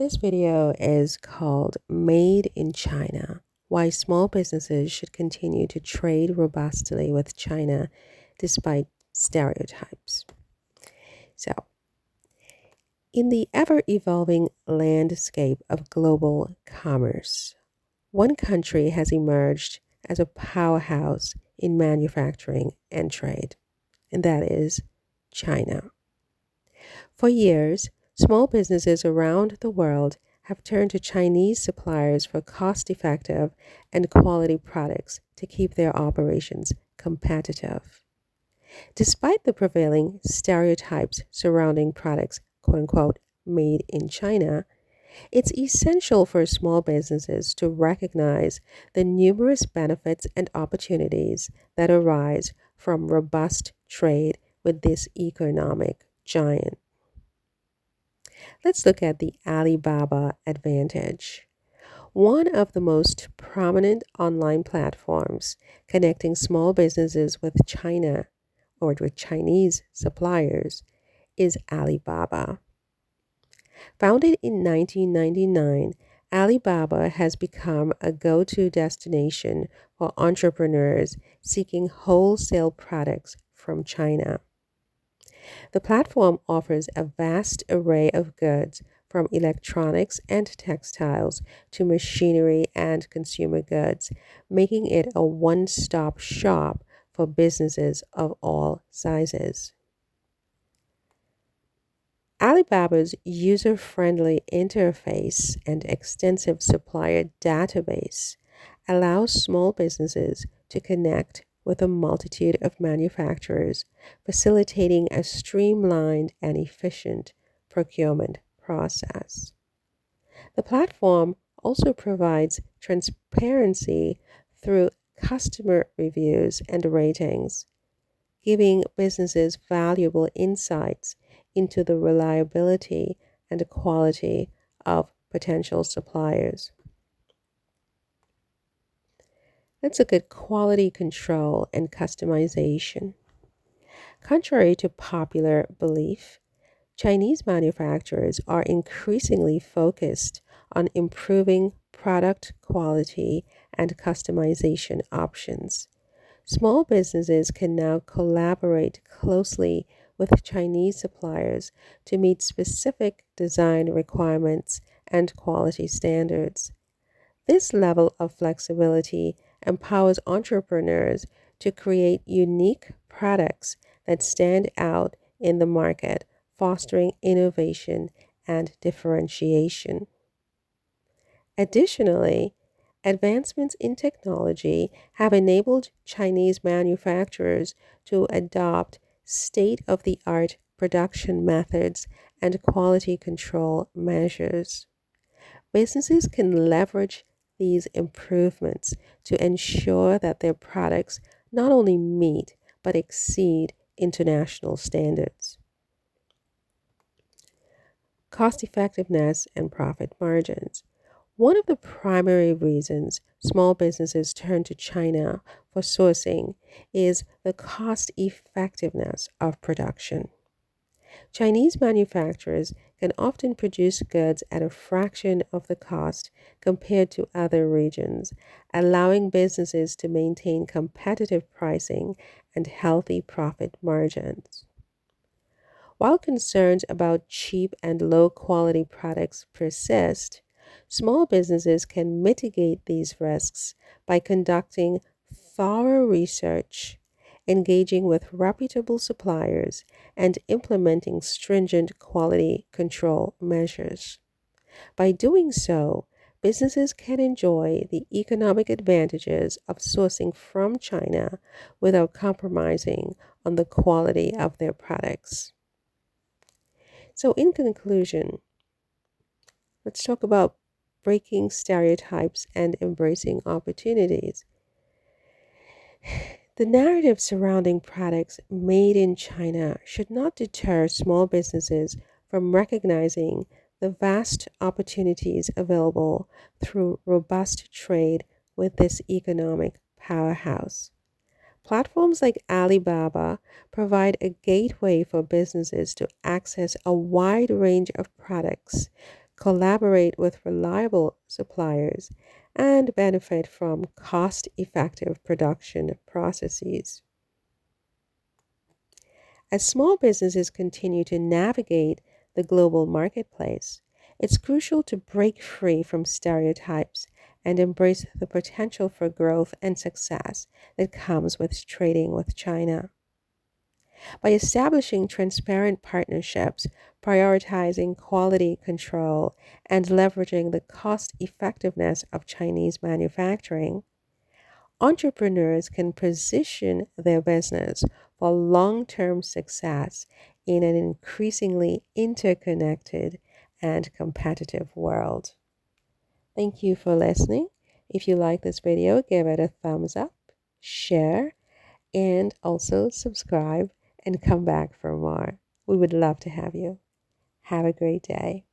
This video is called Made in China: Why Small Businesses Should Continue to Trade Robustly with China Despite Stereotypes. So, in the ever evolving landscape of global commerce, one country has emerged as a powerhouse in manufacturing and trade, and that is China. For years, small businesses around the world have turned to Chinese suppliers for cost effective and quality products to keep their operations competitive. Despite the prevailing stereotypes surrounding products, quote unquote, made in China, it's essential for small businesses to recognize the numerous benefits and opportunities that arise from robust trade with this economic giant. Let's look at the Alibaba Advantage. One of the most prominent online platforms connecting small businesses with China or with Chinese suppliers is Alibaba. Founded in 1999, Alibaba has become a go-to destination for entrepreneurs seeking wholesale products from China. The platform offers a vast array of goods from electronics and textiles to machinery and consumer goods, making it a one-stop shop for businesses of all sizes. Alibaba's user-friendly interface and extensive supplier database allows small businesses to connect with a multitude of manufacturers, facilitating a streamlined and efficient procurement process. The platform also provides transparency through customer reviews and ratings, giving businesses valuable insights into the reliability and quality of potential suppliers. Let's look at quality control and customization. Contrary to popular belief, Chinese manufacturers are increasingly focused on improving product quality and customization options. Small businesses can now collaborate closely with Chinese suppliers to meet specific design requirements and quality standards. This level of flexibility empowers entrepreneurs to create unique products that stand out in the market, fostering innovation and differentiation. Additionally, advancements in technology have enabled Chinese manufacturers to adopt state of the art production methods and quality control measures. Businesses can leverage these improvements to ensure that their products not only meet but exceed international standards. Cost effectiveness and profit margins. One of the primary reasons small businesses turn to China for sourcing is the cost effectiveness of production. Chinese manufacturers can often produce goods at a fraction of the cost compared to other regions, allowing businesses to maintain competitive pricing and healthy profit margins. While concerns about cheap and low quality products persist, small businesses can mitigate these risks by conducting thorough research, engaging with reputable suppliers, and implementing stringent quality control measures. By doing so, businesses can enjoy the economic advantages of sourcing from China without compromising on the quality of their products. So, in conclusion, let's talk about breaking stereotypes and embracing opportunities. The narrative surrounding products made in China should not deter small businesses from recognizing the vast opportunities available through robust trade with this economic powerhouse. Platforms like Alibaba provide a gateway for businesses to access a wide range of products, collaborate with reliable suppliers, and benefit from cost effective production processes. As small businesses continue to navigate the global marketplace, it's crucial to break free from stereotypes and embrace the potential for growth and success that comes with trading with China. By establishing transparent partnerships, prioritizing quality control, and leveraging the cost effectiveness of Chinese manufacturing, entrepreneurs can position their business for long term success in an increasingly interconnected and competitive world. Thank you for listening. If you like this video, give it a thumbs up, share, and also subscribe and come back for more. We would love to have you. Have a great day.